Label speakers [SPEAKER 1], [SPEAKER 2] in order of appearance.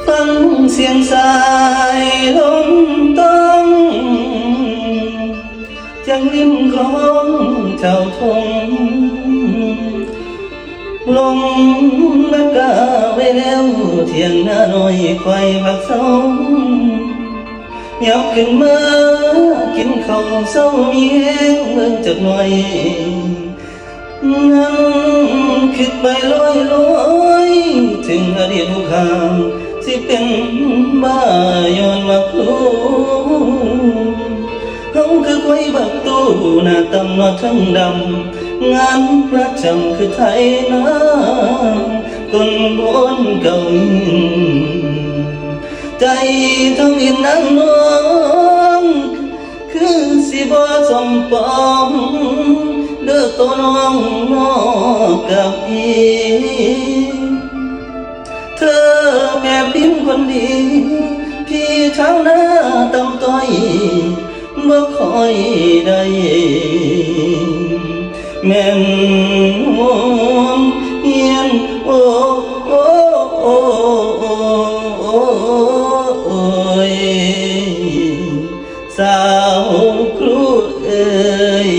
[SPEAKER 1] ฟังเสียงสายลมต้องจังริมคลองเจ้าทงลงนักกาไว้แล้วเที่ยงหน้าน้อยควายผักเศร้ายับขึ้นมากินข้าวเศร้ามีแห้งเมืองจากหน่อยนั่งคิดไปลอยถึงอดีตผู้ข้ามสิเป็นบ้าย้อนมาคูเขาคือควายบักตู้หน้าตำนอดทั้งดำงานประจำคือไทยนาคนบนเก่าใจทั้งอินนั่งน้องคือสิบ่สมปองเลือกตัวน้องนอกกับอีเธอแม่พิมพ์คนดีพี่เท้าหน้าตำต้อยบ่ค่อยได้แม่นห่วงเฮียนโอ้โอ้โอ้โอ้ยสาวครูเอ้ย